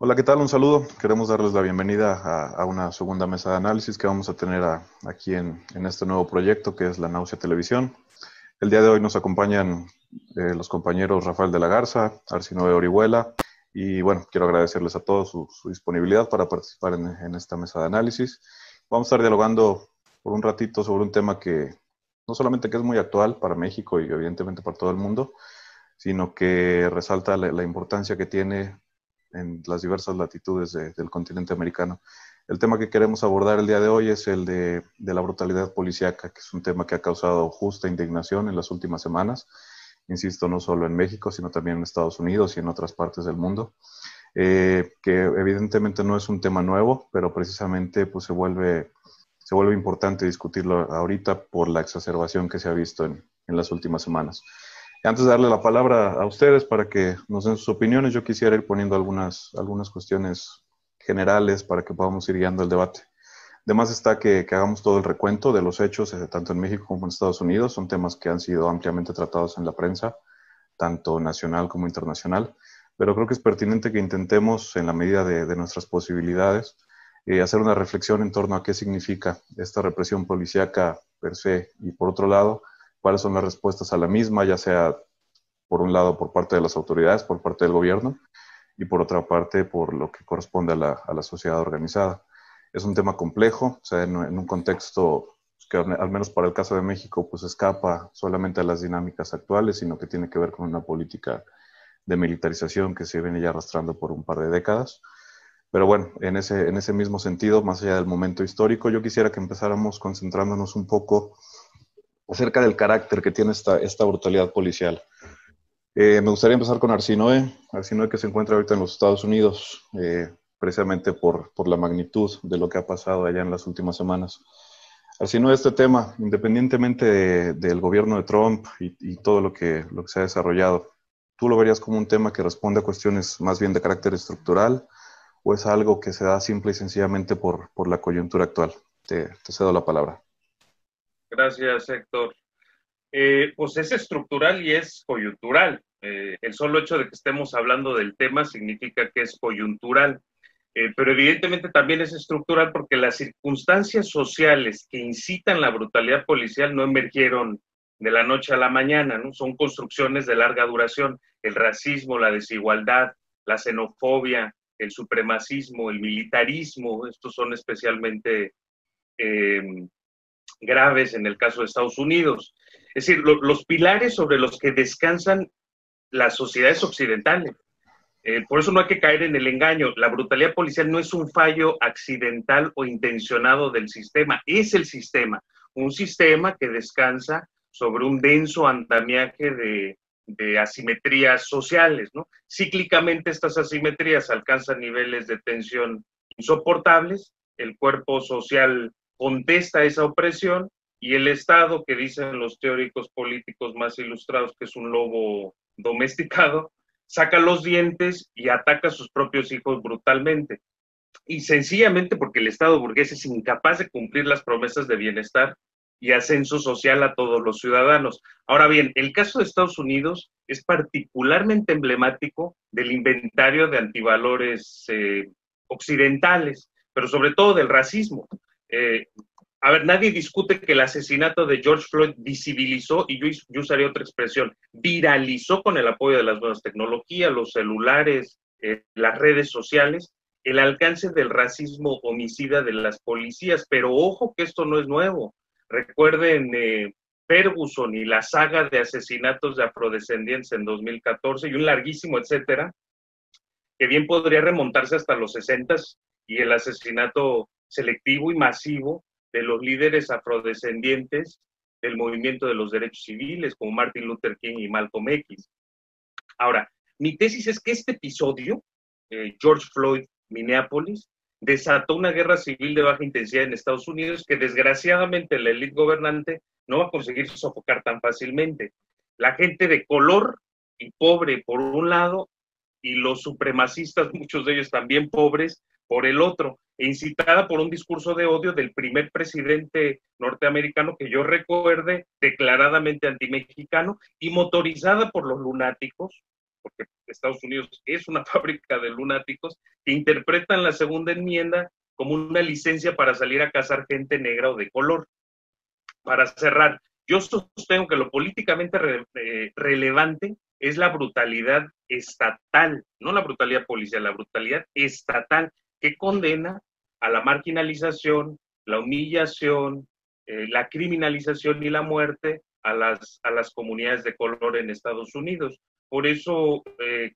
Hola, ¿qué tal? Un saludo. Queremos darles la bienvenida a una segunda mesa de análisis que vamos a tener aquí en este nuevo proyecto que es La Náusea Televisión. El día de hoy nos acompañan los compañeros Rafael de la Garza, Arsinoe Orihuela, y bueno, quiero agradecerles a todos su disponibilidad para participar en esta mesa de análisis. Vamos a estar dialogando por un ratito sobre un tema que no solamente que es muy actual para México y evidentemente para todo el mundo, sino que resalta la importancia que tiene en las diversas latitudes del continente americano. El tema que queremos abordar el día de hoy es el de la brutalidad policíaca, que es un tema que ha causado justa indignación en las últimas semanas, insisto, no solo en México, sino también en Estados Unidos y en otras partes del mundo, que evidentemente no es un tema nuevo, pero precisamente pues, se vuelve importante discutirlo ahorita por la exacerbación que se ha visto en las últimas semanas. Antes de darle la palabra a ustedes para que nos den sus opiniones, yo quisiera ir poniendo algunas cuestiones generales para que podamos ir guiando el debate. Además está que hagamos todo el recuento de los hechos, tanto en México como en Estados Unidos. Son temas que han sido ampliamente tratados en la prensa, tanto nacional como internacional. Pero creo que es pertinente que intentemos, en la medida de nuestras posibilidades, hacer una reflexión en torno a qué significa esta represión policíaca per se y, por otro lado, cuáles son las respuestas a la misma, ya sea por un lado por parte de las autoridades, por parte del gobierno, y por otra parte por lo que corresponde a la sociedad organizada. Es un tema complejo, o sea, en un contexto que al menos para el caso de México, pues escapa solamente a las dinámicas actuales, sino que tiene que ver con una política de militarización que se viene ya arrastrando por un par de décadas. Pero bueno, en ese mismo sentido, más allá del momento histórico, yo quisiera que empezáramos concentrándonos un poco acerca del carácter que tiene esta brutalidad policial. Me gustaría empezar con Arsinoe, Arsinoe que se encuentra ahorita en los Estados Unidos, precisamente por la magnitud de lo que ha pasado allá en las últimas semanas. Arsinoe, este tema, independientemente del gobierno de Trump y todo lo que se ha desarrollado, ¿tú lo verías como un tema que responde a cuestiones más bien de carácter estructural o es algo que se da simple y sencillamente por la coyuntura actual? Te cedo la palabra. Gracias, Héctor. Pues es estructural y es coyuntural. El solo hecho de que estemos hablando del tema significa que es coyuntural, pero evidentemente también es estructural porque las circunstancias sociales que incitan la brutalidad policial no emergieron de la noche a la mañana, ¿no? Son construcciones de larga duración. El racismo, la desigualdad, la xenofobia, el supremacismo, el militarismo, estos son especialmente eh, graves en el caso de Estados Unidos. Es decir, los pilares sobre los que descansan las sociedades occidentales. Por eso no hay que caer en el engaño. La brutalidad policial no es un fallo accidental o intencionado del sistema, es el sistema. Un sistema que descansa sobre un denso andamiaje de asimetrías sociales, ¿no? Cíclicamente estas asimetrías alcanzan niveles de tensión insoportables, el cuerpo social contesta esa opresión y el Estado, que dicen los teóricos políticos más ilustrados que es un lobo domesticado, saca los dientes y ataca a sus propios hijos brutalmente. Y sencillamente porque el Estado burgués es incapaz de cumplir las promesas de bienestar y ascenso social a todos los ciudadanos. Ahora bien, el caso de Estados Unidos es particularmente emblemático del inventario de antivalores occidentales, pero sobre todo del racismo. Eh, a ver, nadie discute que el asesinato de George Floyd visibilizó, y yo usaría otra expresión, viralizó con el apoyo de las nuevas tecnologías, los celulares, las redes sociales, el alcance del racismo homicida de las policías. Pero ojo que esto no es nuevo. Recuerden Ferguson y la saga de asesinatos de afrodescendientes en 2014 y un larguísimo etcétera, que bien podría remontarse hasta los 60 y el asesinato selectivo y masivo de los líderes afrodescendientes del movimiento de los derechos civiles, como Martin Luther King y Malcolm X. Ahora, mi tesis es que este episodio, George Floyd, Minneapolis, desató una guerra civil de baja intensidad en Estados Unidos que desgraciadamente la élite gobernante no va a conseguir sofocar tan fácilmente. La gente de color y pobre por un lado y los supremacistas, muchos de ellos también pobres, por el otro, e incitada por un discurso de odio del primer presidente norteamericano que yo recuerde, declaradamente antimexicano, y motorizada por los lunáticos porque Estados Unidos es una fábrica de lunáticos, que interpretan la segunda enmienda como una licencia para salir a cazar gente negra o de color. Para cerrar, yo sostengo que lo políticamente relevante es la brutalidad estatal, no la brutalidad policial, la brutalidad estatal que condena a la marginalización, la humillación, la criminalización y la muerte a las comunidades de color en Estados Unidos. Por eso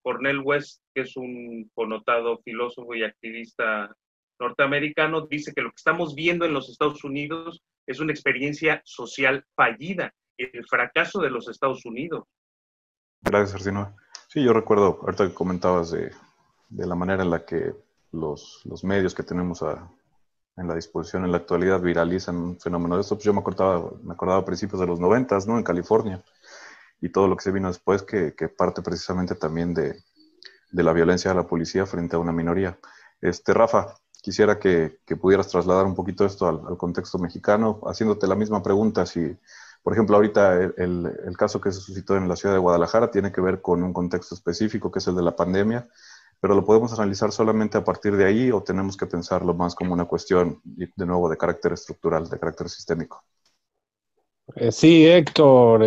Cornel West, que es un connotado filósofo y activista norteamericano, dice que lo que estamos viendo en los Estados Unidos es una experiencia social fallida, el fracaso de los Estados Unidos. Gracias, Arsino. Sí, yo recuerdo, ahorita que comentabas de la manera en la que los medios que tenemos en la disposición en la actualidad viralizan un fenómeno de esto, pues yo me acordaba a principios de los 90, ¿no? En California, y todo lo que se vino después, que parte precisamente también de la violencia de la policía frente a una minoría. Rafa, quisiera que pudieras trasladar un poquito esto al contexto mexicano, haciéndote la misma pregunta. Si, por ejemplo, ahorita el caso que se suscitó en la ciudad de Guadalajara tiene que ver con un contexto específico, que es el de la pandemia, pero ¿lo podemos analizar solamente a partir de ahí o tenemos que pensarlo más como una cuestión, de nuevo, de carácter estructural, de carácter sistémico? Sí, Héctor,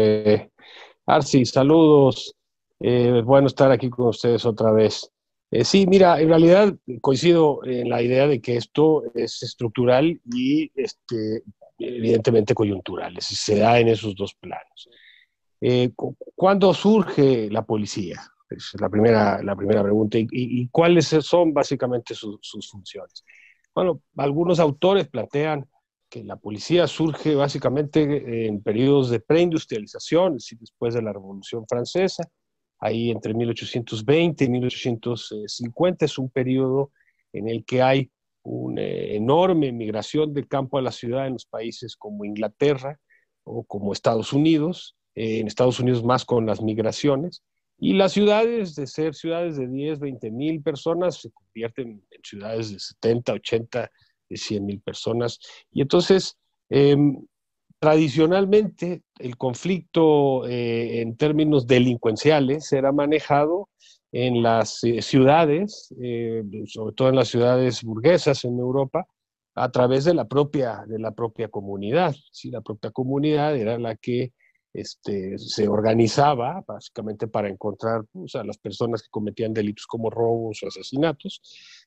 Arsi, saludos. Bueno estar aquí con ustedes otra vez. Sí, mira, en realidad coincido en la idea de que esto es estructural y evidentemente coyuntural, se da en esos dos planos. ¿Cuándo surge la policía? Es la primera pregunta. ¿Y cuáles son básicamente sus funciones? Bueno, algunos autores plantean que la policía surge básicamente en periodos de preindustrialización, es decir, después de la Revolución Francesa, ahí entre 1820 y 1850 es un periodo en el que hay una enorme migración de campo a la ciudad en los países como Inglaterra o como Estados Unidos, en Estados Unidos más con las migraciones, y las ciudades, de ser ciudades de 10, 20 mil personas, se convierten en ciudades de 70, 80, de 100 mil personas. Y entonces, tradicionalmente, el conflicto en términos delincuenciales era manejado en las ciudades, sobre todo en las ciudades burguesas en Europa, a través de la propia comunidad. ¿Sí? La propia comunidad era la que se organizaba básicamente para encontrar, pues, a las personas que cometían delitos como robos o asesinatos,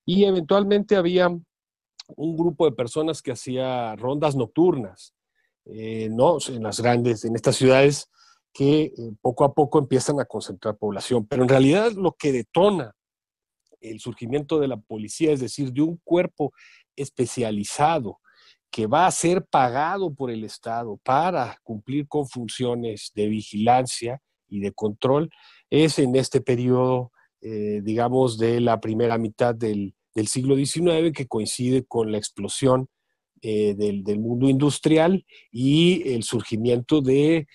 y eventualmente había un grupo de personas que hacía rondas nocturnas, ¿no? En estas ciudades que poco a poco empiezan a concentrar población. Pero en realidad lo que detona el surgimiento de la policía, es decir, de un cuerpo especializado que va a ser pagado por el Estado para cumplir con funciones de vigilancia y de control, es en este periodo, digamos, de la primera mitad del siglo XIX, que coincide con la explosión del mundo industrial y el surgimiento de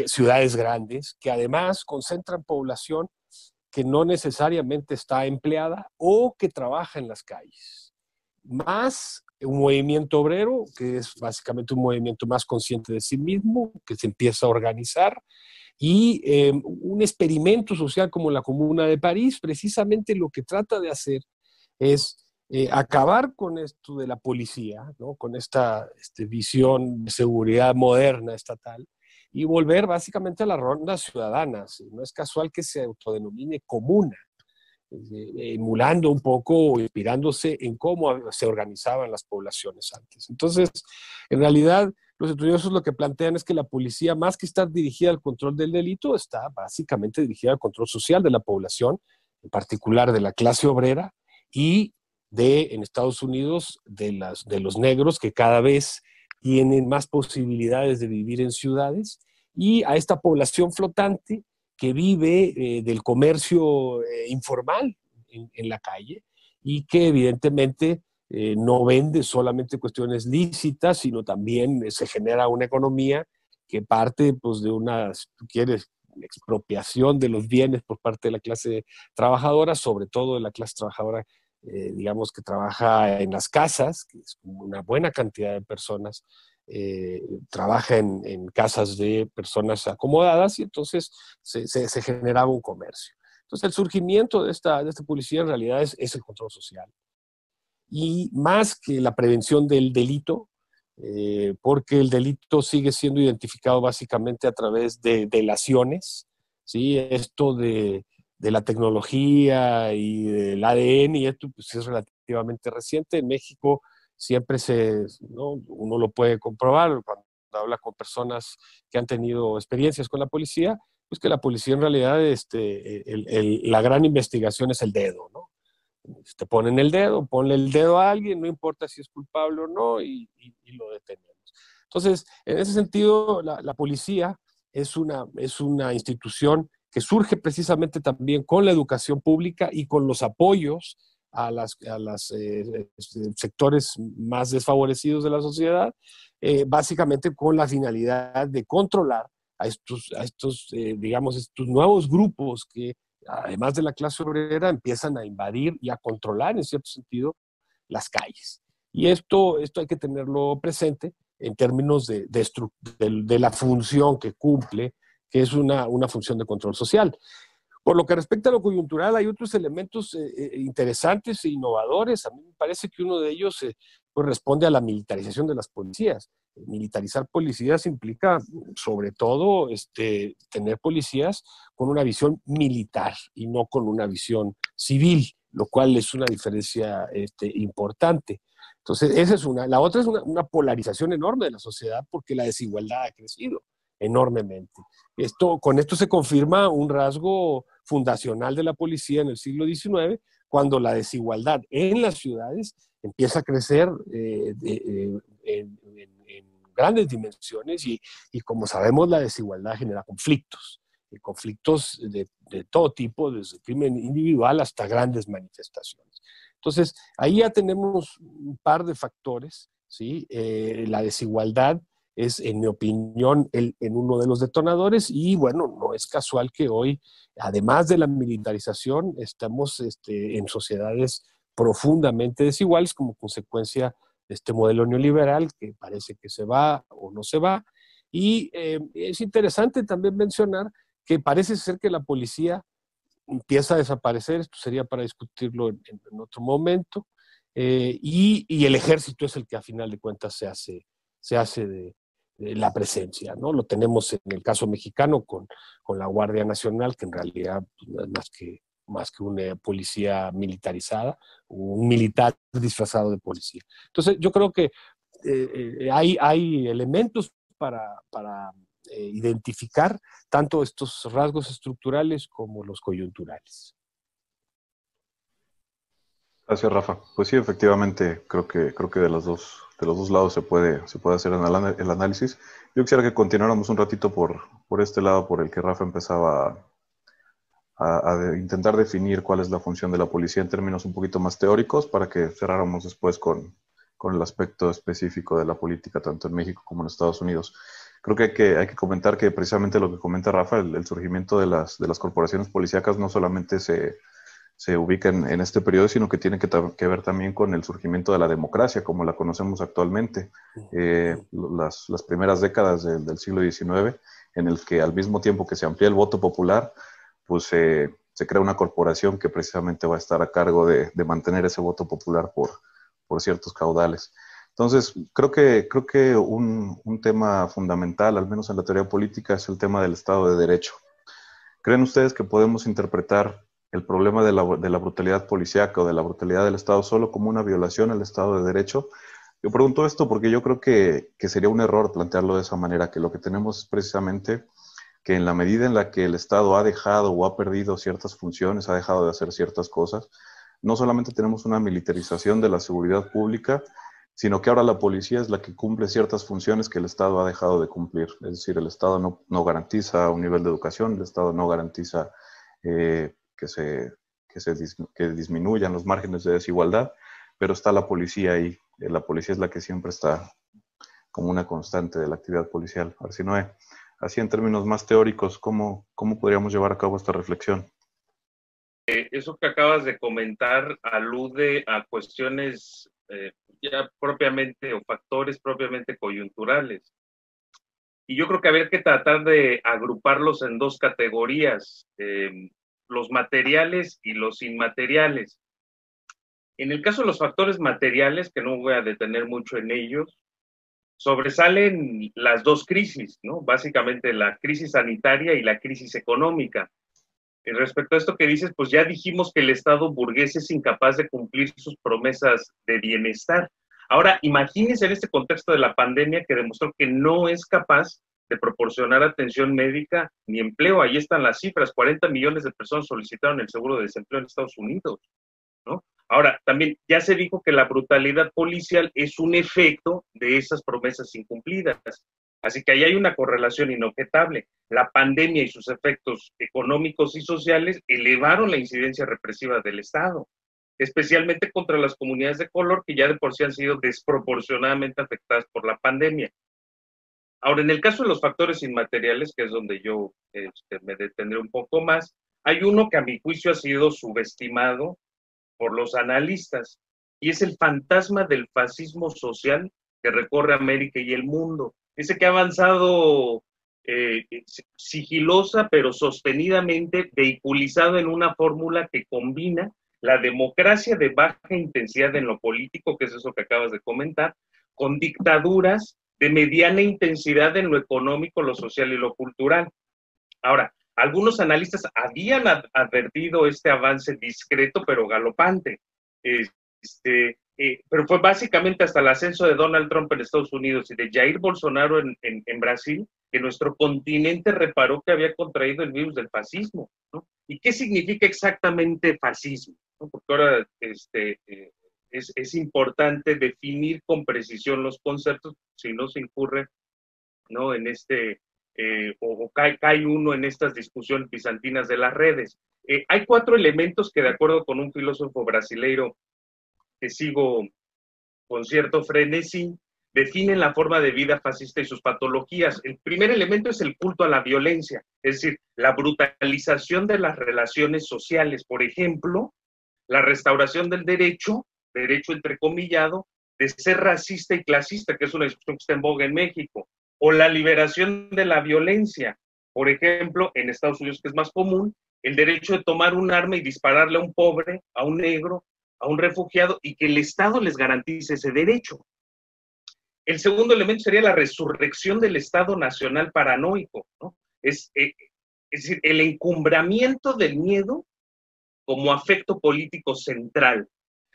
ciudades grandes, que además concentran población que no necesariamente está empleada o que trabaja en las calles. Más un movimiento obrero, que es básicamente un movimiento más consciente de sí mismo, que se empieza a organizar, y un experimento social como la Comuna de París, precisamente lo que trata de hacer es acabar con esto de la policía, ¿no? Con esta visión de seguridad moderna estatal, y volver básicamente a las rondas ciudadanas. No es casual que se autodenomine comuna, emulando un poco o inspirándose en cómo se organizaban las poblaciones antes. Entonces, en realidad, los estudiosos lo que plantean es que la policía, más que estar dirigida al control del delito, está básicamente dirigida al control social de la población, en particular de la clase obrera y en Estados Unidos, de los negros, que cada vez tienen más posibilidades de vivir en ciudades, y a esta población flotante que vive del comercio informal en la calle, y que evidentemente no vende solamente cuestiones lícitas, sino también se genera una economía que parte, pues, de una, si tú quieres, expropiación de los bienes por parte de la clase trabajadora, sobre todo de la clase trabajadora, digamos, que trabaja en las casas, que es una buena cantidad de personas trabaja en casas de personas acomodadas y entonces se generaba un comercio. Entonces el surgimiento de esta policía en realidad es el control social. Y más que la prevención del delito, porque el delito sigue siendo identificado básicamente a través de delaciones, ¿sí? Esto de la tecnología y del ADN, y esto pues, es relativamente reciente. En México siempre ¿no? Uno lo puede comprobar cuando habla con personas que han tenido experiencias con la policía, pues que la policía en realidad, la gran investigación es el dedo, ¿no? Te ponen el dedo, ponle el dedo a alguien, no importa si es culpable o no, y lo detenemos. Entonces, en ese sentido, la policía es una institución que surge precisamente también con la educación pública y con los apoyos a los sectores más desfavorecidos de la sociedad, básicamente con la finalidad de controlar digamos, estos nuevos grupos que además de la clase obrera, empiezan a invadir y a controlar, en cierto sentido, las calles. Y esto hay que tenerlo presente en términos de la función que cumple, que es una función de control social. Por lo que respecta a lo coyuntural, hay otros elementos interesantes e innovadores. A mí me parece que uno de ellos corresponde a la militarización de las policías. Militarizar policías implica, sobre todo, tener policías con una visión militar y no con una visión civil, lo cual es una diferencia importante. Entonces, esa es una. La otra es una polarización enorme de la sociedad porque la desigualdad ha crecido enormemente. Con esto se confirma un rasgo fundacional de la policía en el siglo XIX, cuando la desigualdad en las ciudades empieza a crecer en grandes dimensiones y como sabemos la desigualdad genera conflictos, conflictos de todo tipo, desde crimen individual hasta grandes manifestaciones. Entonces, ahí ya tenemos un par de factores, ¿sí? La desigualdad es, en mi opinión, en uno de los detonadores y bueno, no es casual que hoy, además de la militarización, estamos en sociedades profundamente desiguales como consecuencia de este modelo neoliberal que parece que se va o no se va. Y es interesante también mencionar que parece ser que la policía empieza a desaparecer, esto sería para discutirlo en otro momento, y el ejército es el que a final de cuentas se hace de la presencia, ¿no? Lo tenemos en el caso mexicano con la Guardia Nacional, que en realidad pues, no es más que una policía militarizada, un militar disfrazado de policía. Entonces, yo creo que hay elementos para identificar tanto estos rasgos estructurales como los coyunturales. Gracias, Rafa. Pues sí, efectivamente, creo que de los dos lados se puede hacer el análisis. Yo quisiera que continuáramos un ratito por este lado por el que Rafa empezaba a intentar definir cuál es la función de la policía en términos un poquito más teóricos para que cerráramos después con el aspecto específico de la política, tanto en México como en Estados Unidos. Creo que hay que comentar que precisamente lo que comenta Rafa, el surgimiento de las corporaciones policíacas no solamente se ubica en este periodo, sino que tiene que ver también con el surgimiento de la democracia, como la conocemos actualmente. Las primeras décadas del siglo XIX, en el que al mismo tiempo que se amplía el voto popular, pues se crea una corporación que precisamente va a estar a cargo de mantener ese voto popular por ciertos caudales. Entonces, creo que un tema fundamental, al menos en la teoría política, es el tema del Estado de Derecho. ¿Creen ustedes que podemos interpretar el problema de la brutalidad policíaca o de la brutalidad del Estado solo como una violación al Estado de Derecho? Yo pregunto esto porque yo creo que sería un error plantearlo de esa manera, que lo que tenemos es precisamente que en la medida en la que el Estado ha dejado o ha perdido ciertas funciones, ha dejado de hacer ciertas cosas, no solamente tenemos una militarización de la seguridad pública, sino que ahora la policía es la que cumple ciertas funciones que el Estado ha dejado de cumplir. Es decir, el Estado no garantiza un nivel de educación, el Estado no garantiza que disminuyan los márgenes de desigualdad, pero está la policía ahí. La policía es la que siempre está como una constante de la actividad policial. A ver si no es así en términos más teóricos, ¿cómo podríamos llevar a cabo esta reflexión? eso que acabas de comentar alude a cuestiones ya propiamente o factores propiamente coyunturales. Y yo creo que habría que tratar de agruparlos en dos categorías, los materiales y los inmateriales. En el caso de los factores materiales, que no voy a detener mucho en ellos, sobresalen las dos crisis, ¿no? Básicamente la crisis sanitaria y la crisis económica. Respecto a esto que dices, pues ya dijimos que el Estado burgués es incapaz de cumplir sus promesas de bienestar. Ahora, imagínense en este contexto de la pandemia que demostró que no es capaz de proporcionar atención médica ni empleo. Ahí están las cifras, 40 millones de personas solicitaron el seguro de desempleo en Estados Unidos, ¿no? Ahora, también ya se dijo que la brutalidad policial es un efecto de esas promesas incumplidas. Así que ahí hay una correlación inobjetable. La pandemia y sus efectos económicos y sociales elevaron la incidencia represiva del Estado, especialmente contra las comunidades de color que ya de por sí han sido desproporcionadamente afectadas por la pandemia. Ahora, en el caso de los factores inmateriales, que es donde yo me detendré un poco más, hay uno que a mi juicio ha sido subestimado por los analistas, y es el fantasma del fascismo social que recorre América y el mundo. Ese que ha avanzado sigilosa pero sostenidamente, vehiculizado en una fórmula que combina la democracia de baja intensidad en lo político, que es eso que acabas de comentar, con dictaduras de mediana intensidad en lo económico, lo social y lo cultural. Ahora, algunos analistas habían advertido este avance discreto pero galopante. Pero fue básicamente hasta el ascenso de Donald Trump en Estados Unidos y de Jair Bolsonaro en Brasil que nuestro continente reparó que había contraído el virus del fascismo, ¿no? ¿Y qué significa exactamente fascismo? ¿No? Porque ahora es importante definir con precisión los conceptos, si no se incurre, ¿no?, en o cae uno en estas discusiones bizantinas de las redes. Hay 4 elementos que, de acuerdo con un filósofo brasileiro que sigo con cierto frenesí, definen la forma de vida fascista y sus patologías. El primer elemento es el culto a la violencia, es decir, la brutalización de las relaciones sociales. Por ejemplo, la restauración del derecho entrecomillado, de ser racista y clasista, que es una discusión que está en boga en México, o la liberación de la violencia. Por ejemplo, en Estados Unidos, que es más común, el derecho de tomar un arma y dispararle a un pobre, a un negro, a un refugiado, y que el Estado les garantice ese derecho. El segundo elemento sería la resurrección del Estado nacional paranoico, ¿no? Es decir, el encumbramiento del miedo como afecto político central.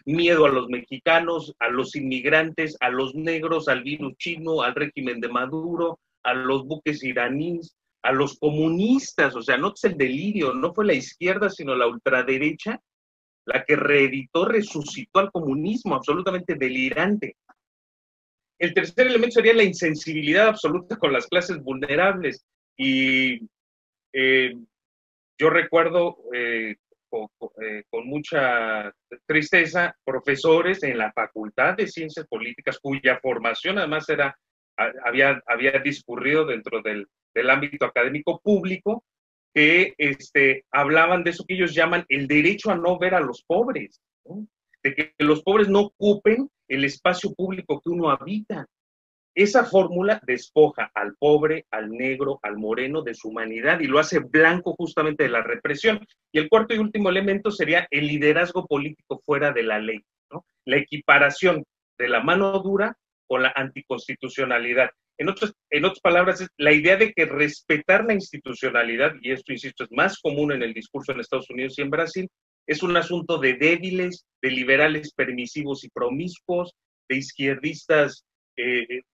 Miedo a los mexicanos, a los inmigrantes, a los negros, al virus chino, al régimen de Maduro, a los buques iraníes, a los comunistas. O sea, no es el delirio, no fue la izquierda, sino la ultraderecha la que reeditó, resucitó al comunismo, absolutamente delirante. El tercer elemento sería la insensibilidad absoluta con las clases vulnerables. Y yo recuerdo con mucha tristeza profesores en la Facultad de Ciencias Políticas, cuya formación además había discurrido dentro del ámbito académico público, que hablaban de eso que ellos llaman el derecho a no ver a los pobres, ¿no? De que los pobres no ocupen el espacio público que uno habita. Esa fórmula despoja al pobre, al negro, al moreno de su humanidad y lo hace blanco justamente de la represión. Y el cuarto y último elemento sería el liderazgo político fuera de la ley, ¿no? La equiparación de la mano dura con la anticonstitucionalidad. En otras palabras, es la idea de que respetar la institucionalidad, y esto, insisto, es más común en el discurso en Estados Unidos y en Brasil, es un asunto de débiles, de liberales permisivos y promiscuos, de izquierdistas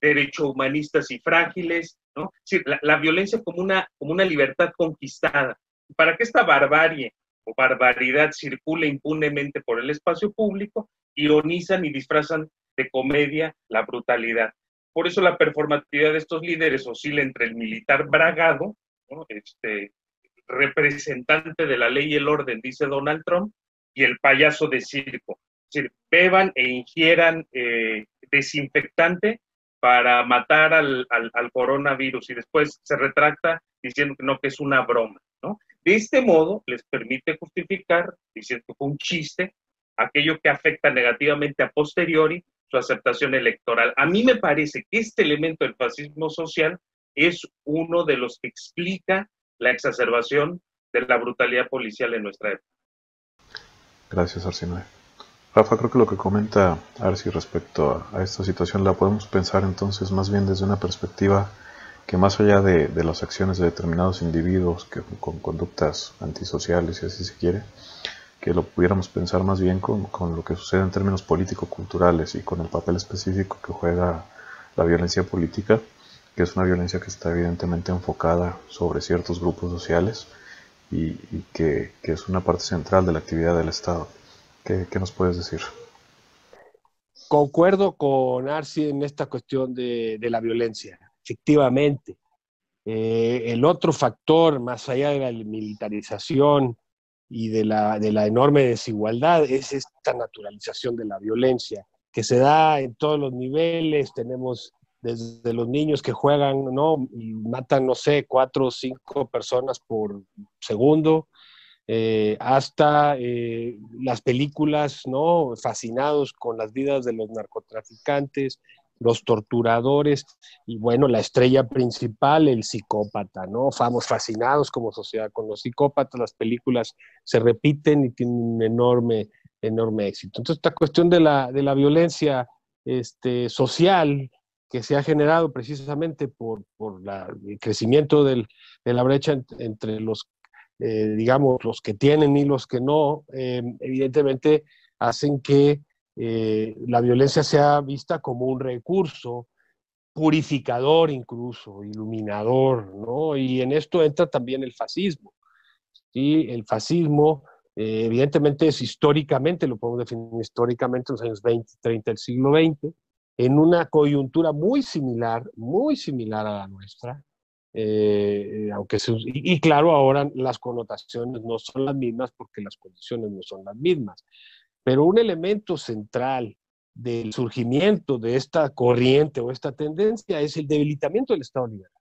derecho humanistas y frágiles, ¿no? Sí, la violencia como una libertad conquistada. Para que esta barbarie o barbaridad circule impunemente por el espacio público, ironizan y disfrazan de comedia la brutalidad. Por eso la performatividad de estos líderes oscila entre el militar bragado, ¿no?, representante de la ley y el orden, dice Donald Trump, y el payaso de circo. Es decir, beban e ingieran desinfectante para matar al coronavirus y después se retracta diciendo que no, que es una broma. ¿no? De este modo, les permite justificar, diciendo que fue un chiste, aquello que afecta negativamente a posteriori su aceptación electoral. A mí me parece que este elemento del fascismo social es uno de los que explica la exacerbación de la brutalidad policial en nuestra época. Gracias, Arsinoe. Rafa, creo que lo que comenta Arsi respecto a esta situación la podemos pensar entonces más bien desde una perspectiva que más allá de las acciones de determinados individuos que, con conductas antisociales, si así se quiere, que lo pudiéramos pensar más bien con lo que sucede en términos político-culturales y con el papel específico que juega la violencia política, que es una violencia que está evidentemente enfocada sobre ciertos grupos sociales y que es una parte central de la actividad del Estado. ¿Qué nos puedes decir? Concuerdo con Arsi en esta cuestión de la violencia, efectivamente. El otro factor, más allá de la militarización y de la enorme desigualdad, es esta naturalización de la violencia, que se da en todos los niveles. Tenemos desde los niños que juegan, ¿no? Y matan, no sé, 4 o 5 personas por segundo, hasta las películas, ¿no? Fascinados con las vidas de los narcotraficantes, los torturadores, y bueno, la estrella principal, el psicópata, ¿no? Estamos fascinados como sociedad con los psicópatas, las películas se repiten y tienen un enorme éxito. Entonces, esta cuestión de la violencia social que se ha generado precisamente por el crecimiento de la brecha entre los digamos, los que tienen y los que no, evidentemente hacen que la violencia sea vista como un recurso purificador incluso, iluminador, ¿no? Y en esto entra también el fascismo, ¿sí? El fascismo, evidentemente es históricamente, lo podemos definir históricamente en los años 20 y 30 del siglo XX, en una coyuntura muy similar a la nuestra, y claro, ahora las connotaciones no son las mismas porque las condiciones no son las mismas, pero un elemento central del surgimiento de esta corriente o esta tendencia es el debilitamiento del Estado liberal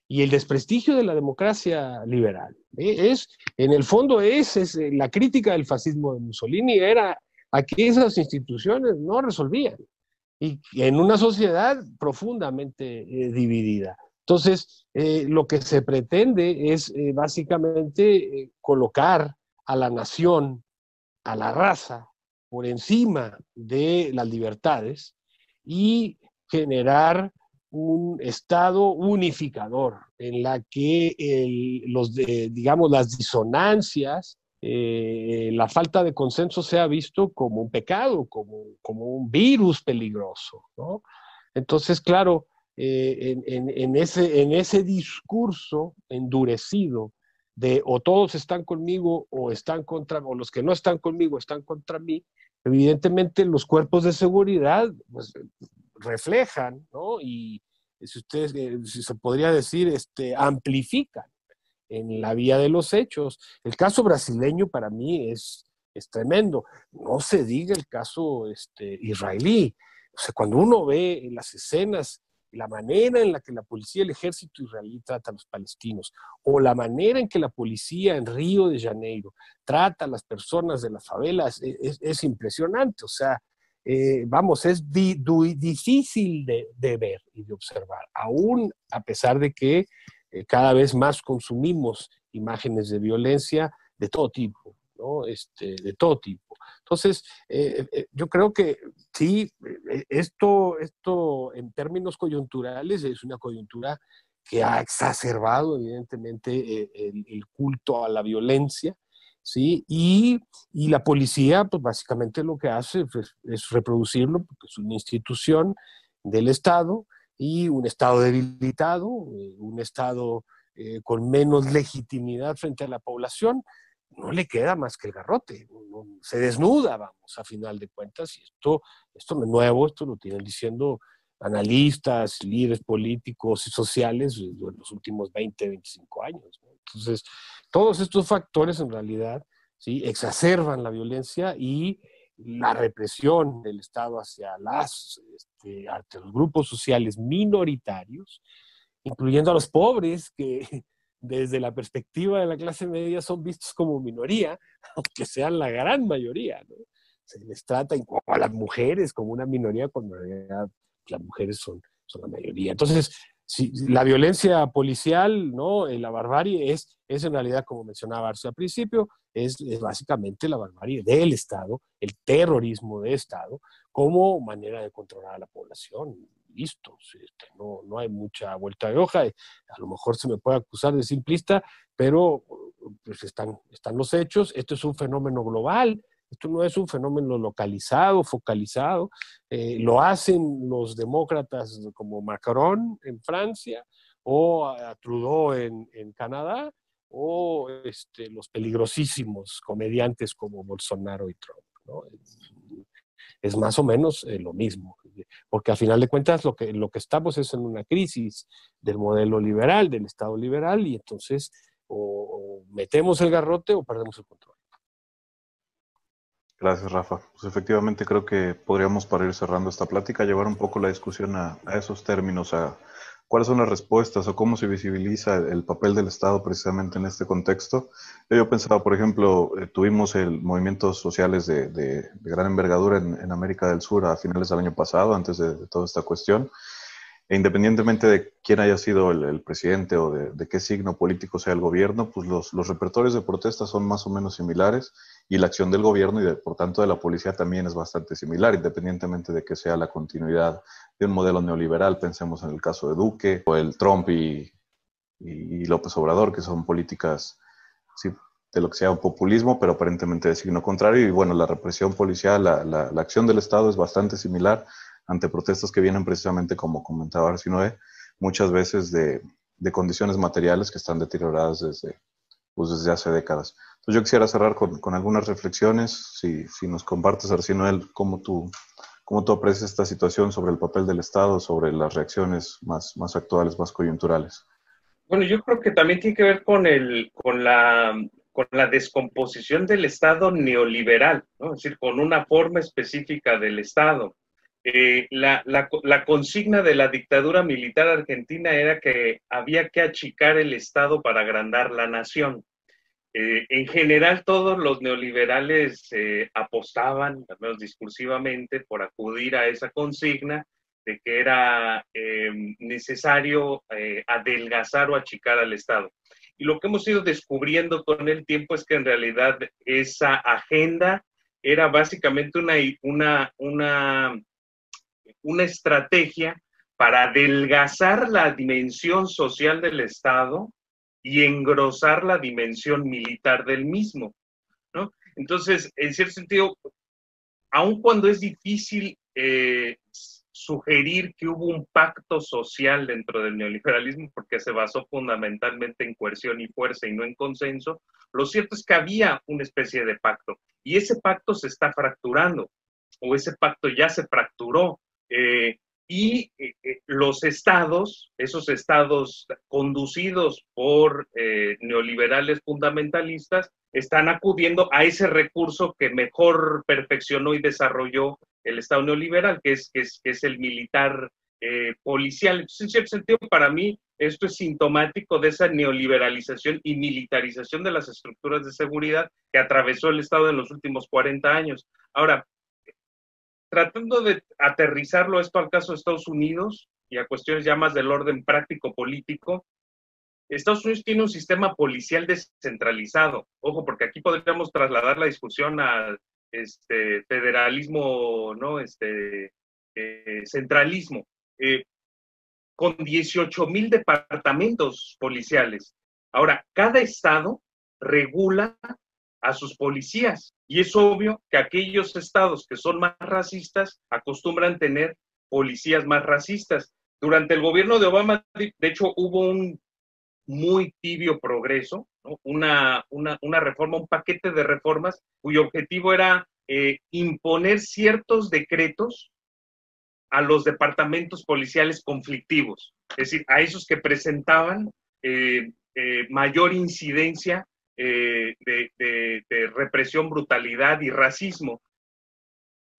y el desprestigio de la democracia liberal. En el fondo, es la crítica del fascismo de Mussolini era a que esas instituciones no resolvían y en una sociedad profundamente dividida. Entonces, lo que se pretende es básicamente colocar a la nación, a la raza, por encima de las libertades y generar un estado unificador en la que digamos, las disonancias, la falta de consenso sea visto como un pecado, como un virus peligroso, ¿no? Entonces, claro, en ese discurso endurecido de o todos están conmigo o están contra, o los que no están conmigo están contra mí, evidentemente los cuerpos de seguridad pues, reflejan, ¿no? Y si ustedes, si se podría decir, amplifican en la vía de los hechos. El caso brasileño para mí es tremendo. No se diga el caso israelí. O sea, cuando uno ve las escenas, la manera en la que la policía, el ejército israelí trata a los palestinos, o la manera en que la policía en Río de Janeiro trata a las personas de las favelas, es impresionante. O sea, vamos, es difícil de ver y de observar, aún a pesar de que cada vez más consumimos imágenes de violencia de todo tipo, ¿no? De todo tipo. Entonces, yo creo que sí, esto en términos coyunturales es una coyuntura que ha exacerbado evidentemente el culto a la violencia, ¿sí? Y la policía, pues básicamente lo que hace es reproducirlo, porque es una institución del Estado, y un Estado debilitado, un Estado con menos legitimidad frente a la población, no le queda más que el garrote, se desnuda, vamos, a final de cuentas, y esto no es nuevo, esto lo tienen diciendo analistas, líderes políticos y sociales en los últimos 20, 25 años, ¿no? Entonces, todos estos factores en realidad, ¿sí?, exacerban la violencia y la represión del Estado hacia los grupos sociales minoritarios, incluyendo a los pobres, que desde la perspectiva de la clase media son vistos como minoría, aunque sean la gran mayoría, ¿no? Se les trata como a las mujeres como una minoría, cuando en realidad las mujeres son la mayoría. Entonces, si la violencia policial, ¿no? La barbarie es en realidad, como mencionaba Arce al principio, es básicamente la barbarie del Estado, el terrorismo de Estado, como manera de controlar a la población. Listo, no hay mucha vuelta de hoja. A lo mejor se me puede acusar de simplista, pero pues están los hechos. Esto es un fenómeno global. Esto no es un fenómeno localizado, focalizado. Lo hacen los demócratas como Macron en Francia o a Trudeau en Canadá, o los peligrosísimos comediantes como Bolsonaro y Trump, ¿no? Es más o menos lo mismo, porque a final de cuentas lo que estamos es en una crisis del modelo liberal, del Estado liberal, y entonces o metemos el garrote o perdemos el control. Gracias, Rafa. Pues efectivamente creo que podríamos, para ir cerrando esta plática, llevar un poco la discusión a esos términos, a cuáles son las respuestas o cómo se visibiliza el papel del Estado precisamente en este contexto. Yo pensaba, por ejemplo, tuvimos movimientos sociales de gran envergadura en América del Sur a finales del año pasado, antes de toda esta cuestión. E independientemente de quién haya sido el presidente o de qué signo político sea el gobierno, pues los repertorios de protesta son más o menos similares, y la acción del gobierno y por tanto de la policía también es bastante similar, independientemente de que sea la continuidad de un modelo neoliberal. Pensemos en el caso de Duque o el Trump y López Obrador, que son políticas, sí, de lo que sea un populismo, pero aparentemente de signo contrario. Y bueno, la represión policial, la acción del Estado es bastante similar ante protestas que vienen precisamente, como comentaba Arsinoe, muchas veces de condiciones materiales que están deterioradas desde hace décadas. Entonces yo quisiera cerrar con algunas reflexiones, si nos compartes, Arsinoe, cómo tú aprecias esta situación sobre el papel del Estado, sobre las reacciones más actuales, más coyunturales. Bueno, yo creo que también tiene que ver con la descomposición del Estado neoliberal, ¿no? Es decir, con una forma específica del Estado. La consigna de la dictadura militar argentina era que había que achicar el Estado para agrandar la nación. En general, todos los neoliberales apostaban, al menos discursivamente, por acudir a esa consigna de que era necesario adelgazar o achicar al Estado. Y lo que hemos ido descubriendo con el tiempo es que en realidad esa agenda era básicamente una estrategia para adelgazar la dimensión social del Estado y engrosar la dimensión militar del mismo, ¿no? Entonces, en cierto sentido, aun cuando es difícil sugerir que hubo un pacto social dentro del neoliberalismo, porque se basó fundamentalmente en coerción y fuerza y no en consenso, lo cierto es que había una especie de pacto, y ese pacto se está fracturando, o ese pacto ya se fracturó, y los estados, esos estados conducidos por neoliberales fundamentalistas, están acudiendo a ese recurso que mejor perfeccionó y desarrolló el Estado neoliberal, que es el militar policial. Entonces, en cierto sentido, para mí, esto es sintomático de esa neoliberalización y militarización de las estructuras de seguridad que atravesó el Estado en los últimos 40 años. Ahora, tratando de aterrizarlo esto al caso de Estados Unidos y a cuestiones ya más del orden práctico político, Estados Unidos tiene un sistema policial descentralizado. Ojo, porque aquí podríamos trasladar la discusión al federalismo, ¿no? Centralismo, con 18,000 departamentos policiales. Ahora, cada estado regula a sus policías, y es obvio que aquellos estados que son más racistas acostumbran tener policías más racistas. Durante el gobierno de Obama, de hecho, hubo un muy tibio progreso, ¿no? Una reforma, un paquete de reformas cuyo objetivo era imponer ciertos decretos a los departamentos policiales conflictivos, es decir, a esos que presentaban mayor incidencia de represión, brutalidad y racismo.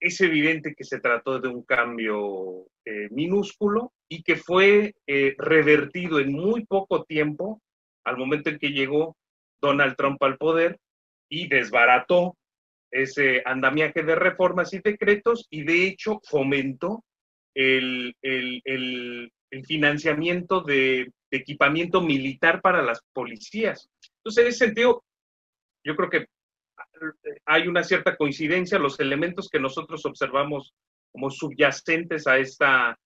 Es evidente que se trató de un cambio minúsculo y que fue revertido en muy poco tiempo al momento en que llegó Donald Trump al poder y desbarató ese andamiaje de reformas y decretos y de hecho fomentó el financiamiento de equipamiento militar para las policías. Entonces, en ese sentido, yo creo que hay una cierta coincidencia. Los elementos que nosotros observamos como subyacentes a esta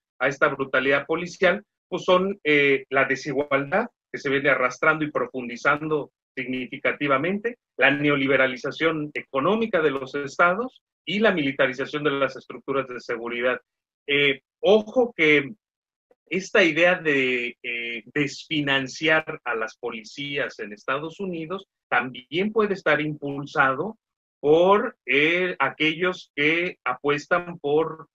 brutalidad policial, pues son la desigualdad que se viene arrastrando y profundizando significativamente, la neoliberalización económica de los estados y la militarización de las estructuras de seguridad. Ojo que esta idea de desfinanciar a las policías en Estados Unidos también puede estar impulsado por aquellos que apuestan por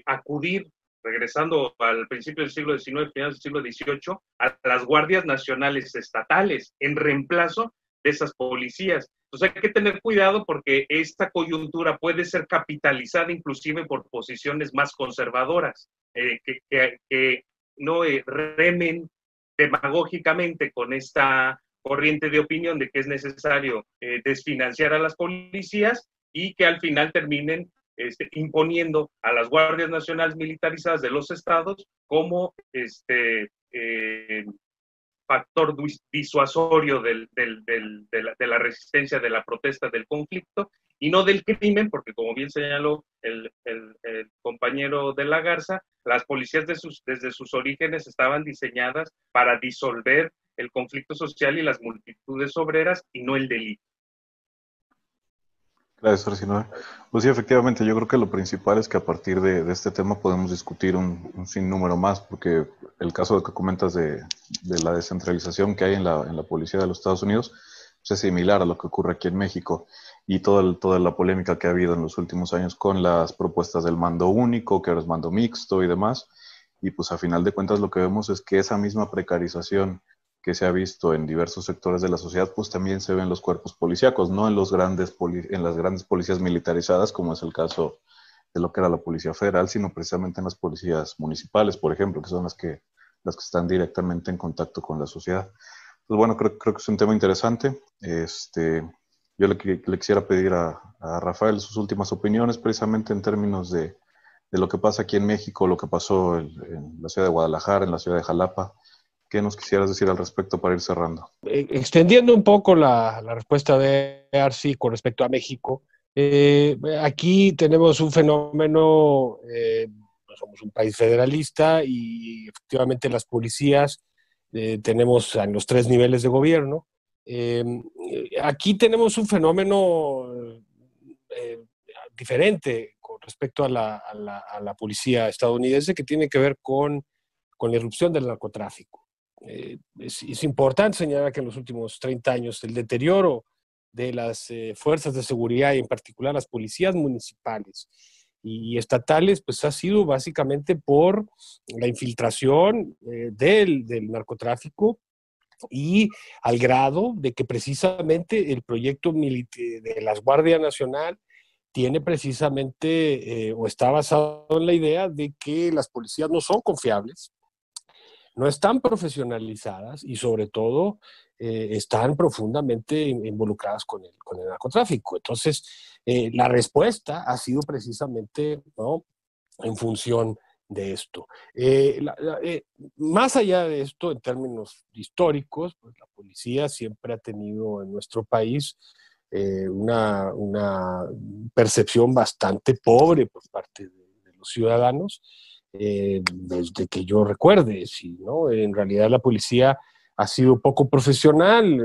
acudir, regresando al principio del siglo XIX, finales del siglo XVIII, a las guardias nacionales estatales en reemplazo de esas policías. Entonces hay que tener cuidado porque esta coyuntura puede ser capitalizada inclusive por posiciones más conservadoras, que no remen demagógicamente con esta corriente de opinión de que es necesario desfinanciar a las policías y que al final terminen imponiendo a las guardias nacionales militarizadas de los estados como factor disuasorio de la resistencia, de la protesta, del conflicto, y no del crimen, porque como bien señaló el compañero de la Garza, las policías desde sus orígenes estaban diseñadas para disolver el conflicto social y las multitudes obreras y no el delito. Gracias, Arsinore. Pues sí, efectivamente, yo creo que lo principal es que a partir de este tema podemos discutir un sinnúmero más, porque el caso que comentas de la descentralización que hay en la policía de los Estados Unidos pues es similar a lo que ocurre aquí en México y toda la polémica que ha habido en los últimos años con las propuestas del mando único, que ahora es mando mixto y demás. Y pues a final de cuentas lo que vemos es que esa misma precarización que se ha visto en diversos sectores de la sociedad, pues también se ve en los cuerpos policíacos, no en en las grandes policías militarizadas, como es el caso de lo que era la Policía Federal, sino precisamente en las policías municipales, por ejemplo, que son las que están directamente en contacto con la sociedad. Pues bueno, creo que es un tema interesante. Yo le quisiera pedir a Rafael sus últimas opiniones, precisamente en términos de lo que pasa aquí en México, lo que pasó en la ciudad de Guadalajara, en la ciudad de Jalapa. ¿Qué nos quisieras decir al respecto para ir cerrando? Extendiendo un poco la respuesta de Arsi con respecto a México, aquí tenemos un fenómeno, somos un país federalista y efectivamente las policías tenemos en los 3 niveles de gobierno. Aquí tenemos un fenómeno diferente con respecto a la policía estadounidense que tiene que ver con la irrupción del narcotráfico. Es importante señalar que en los últimos 30 años el deterioro de las fuerzas de seguridad y en particular las policías municipales y estatales pues ha sido básicamente por la infiltración del narcotráfico y al grado de que precisamente el proyecto de la Guardia Nacional tiene precisamente o está basado en la idea de que las policías no son confiables, no están profesionalizadas y sobre todo están profundamente involucradas con el narcotráfico. Entonces, la respuesta ha sido precisamente, ¿no?, en función de esto. Más allá de esto, en términos históricos, pues la policía siempre ha tenido en nuestro país una percepción bastante pobre por parte de los ciudadanos, desde que yo recuerde, sí, ¿no? En realidad la policía ha sido poco profesional.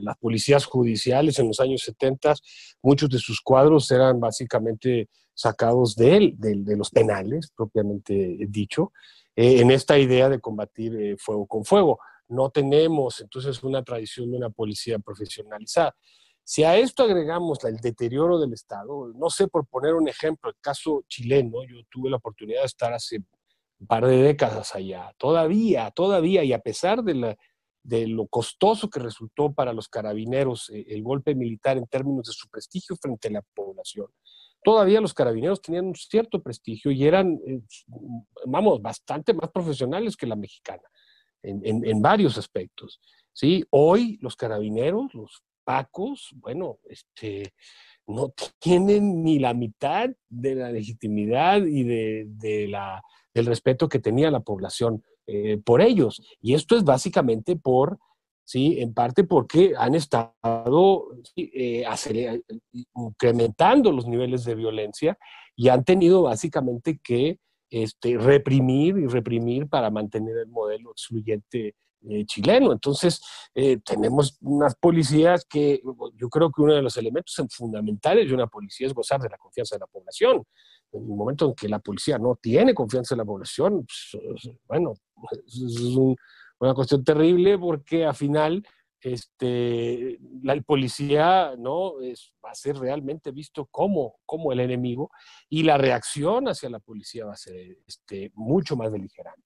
Las policías judiciales en los años 70, muchos de sus cuadros eran básicamente sacados de los penales, propiamente dicho, en esta idea de combatir fuego con fuego. No tenemos entonces una tradición de una policía profesionalizada. Si a esto agregamos el deterioro del Estado, no sé, por poner un ejemplo, el caso chileno, yo tuve la oportunidad de estar hace un par de décadas allá, todavía, y a pesar de lo costoso que resultó para los carabineros el golpe militar en términos de su prestigio frente a la población, todavía los carabineros tenían un cierto prestigio y eran, bastante más profesionales que la mexicana en varios aspectos. ¿sí? Hoy los carabineros, los pacos, bueno, no tienen ni la mitad de la legitimidad y del respeto que tenía la población por ellos. Y esto es básicamente sí, en parte porque han estado sí, incrementando los niveles de violencia y han tenido básicamente que reprimir y reprimir para mantener el modelo excluyente chileno. Entonces, tenemos unas policías que yo creo que uno de los elementos fundamentales de una policía es gozar de la confianza de la población. En el momento en que la policía no tiene confianza en la población, pues, bueno, es una cuestión terrible porque al final el policía no va a ser realmente visto como el enemigo y la reacción hacia la policía va a ser mucho más beligerante.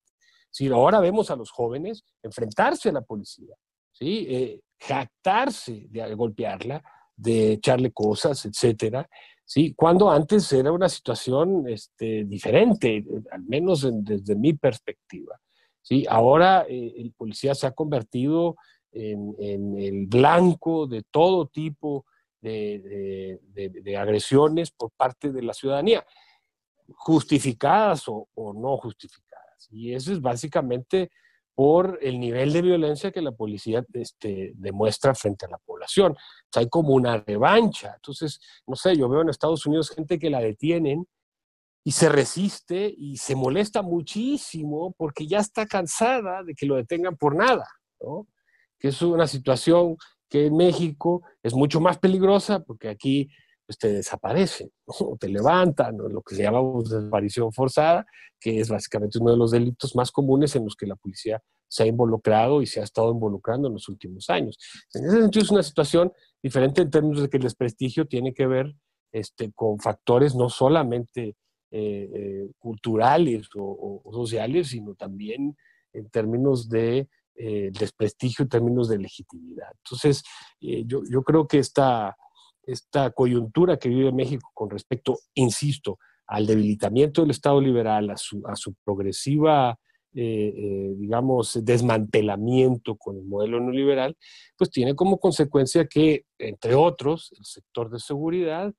Si ahora vemos a los jóvenes enfrentarse a la policía, ¿sí? Jactarse de golpearla, de echarle cosas, etcétera, ¿sí? Cuando antes era una situación diferente, al menos desde mi perspectiva. ¿Sí? Ahora el policía se ha convertido en el blanco de todo tipo de agresiones por parte de la ciudadanía, justificadas o no justificadas. Y eso es básicamente por el nivel de violencia que la policía demuestra frente a la población. O sea, hay como una revancha. Entonces, no sé, yo veo en Estados Unidos gente que la detienen y se resiste y se molesta muchísimo porque ya está cansada de que lo detengan por nada, ¿no? Que es una situación que en México es mucho más peligrosa porque aquí pues, te desaparecen, ¿no? O te levantan, o lo que llamamos desaparición forzada, que es básicamente uno de los delitos más comunes en los que la policía se ha involucrado y se ha estado involucrando en los últimos años. En ese sentido es una situación diferente en términos de que el desprestigio tiene que ver con factores no solamente culturales o sociales, sino también en términos de desprestigio, en términos de legitimidad. Entonces, yo creo que esta coyuntura que vive México con respecto, insisto, al debilitamiento del Estado liberal, a su progresiva, digamos, desmantelamiento con el modelo neoliberal, pues tiene como consecuencia que, entre otros, el sector de seguridad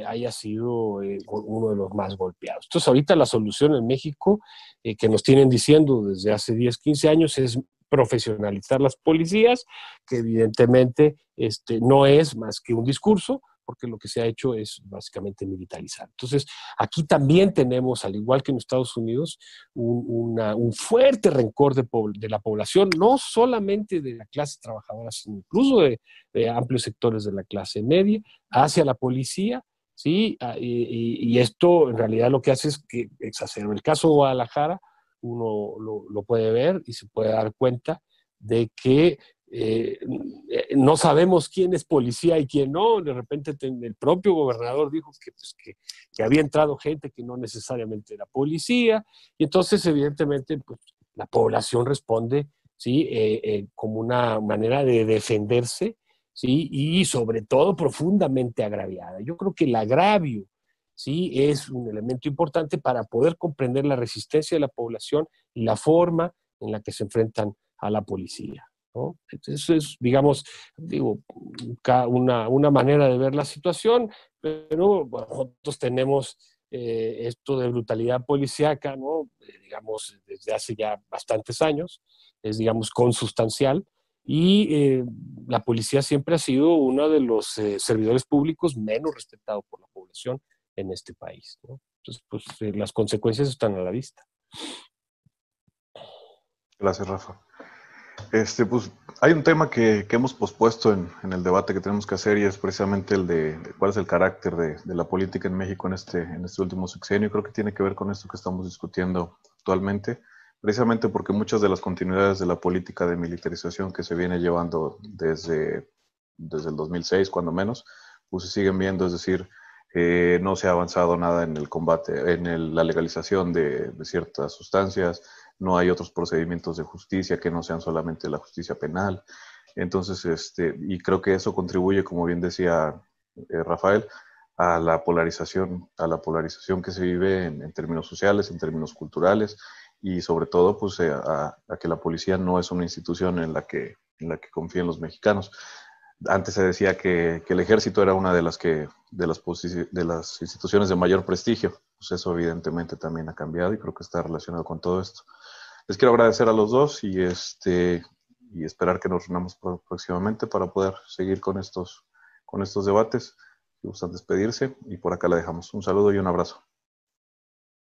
haya sido uno de los más golpeados. Entonces, ahorita la solución en México, que nos tienen diciendo desde hace 10, 15 años, es profesionalizar las policías, que evidentemente no es más que un discurso, porque lo que se ha hecho es básicamente militarizar. Entonces, aquí también tenemos, al igual que en Estados Unidos, un fuerte rencor de la población, no solamente de la clase trabajadora, sino incluso de amplios sectores de la clase media, hacia la policía, ¿sí? Y esto en realidad lo que hace es que exacerba. El caso de Guadalajara, uno lo puede ver y se puede dar cuenta de que no sabemos quién es policía y quién no. De repente el propio gobernador dijo que había entrado gente que no necesariamente era policía, y entonces evidentemente pues, la población responde, ¿sí? Como una manera de defenderse, ¿sí? Y sobre todo profundamente agraviada. Yo creo que el agravio, ¿sí? Es un elemento importante para poder comprender la resistencia de la población y la forma en la que se enfrentan a la policía, ¿no? Eso es, digamos, digo, una manera de ver la situación, pero bueno, nosotros tenemos esto de brutalidad policíaca, ¿no? Digamos, desde hace ya bastantes años, es, digamos, consustancial, y la policía siempre ha sido uno de los servidores públicos menos respetados por la población en este país, ¿no? Entonces, pues las consecuencias están a la vista. Gracias, Rafa. Pues hay un tema que hemos pospuesto en el debate que tenemos que hacer, y es precisamente el de cuál es el carácter de la política en México en este último sexenio. Creo que tiene que ver con esto que estamos discutiendo actualmente, precisamente porque muchas de las continuidades de la política de militarización que se viene llevando desde el 2006, cuando menos, pues se siguen viendo. Es decir, no se ha avanzado nada en el combate, la legalización de ciertas sustancias. No hay otros procedimientos de justicia que no sean solamente la justicia penal. Entonces, y creo que eso contribuye, como bien decía Rafael, a la polarización que se vive en términos sociales, en términos culturales, y sobre todo, pues, a que la policía no es una institución en la que que confíen los mexicanos. Antes se decía que el ejército era una de las instituciones de mayor prestigio. Pues eso evidentemente también ha cambiado y creo que está relacionado con todo esto. Les quiero agradecer a los dos y esperar que nos reunamos próximamente para poder seguir con estos debates. Si gustan despedirse, y por acá le dejamos un saludo y un abrazo.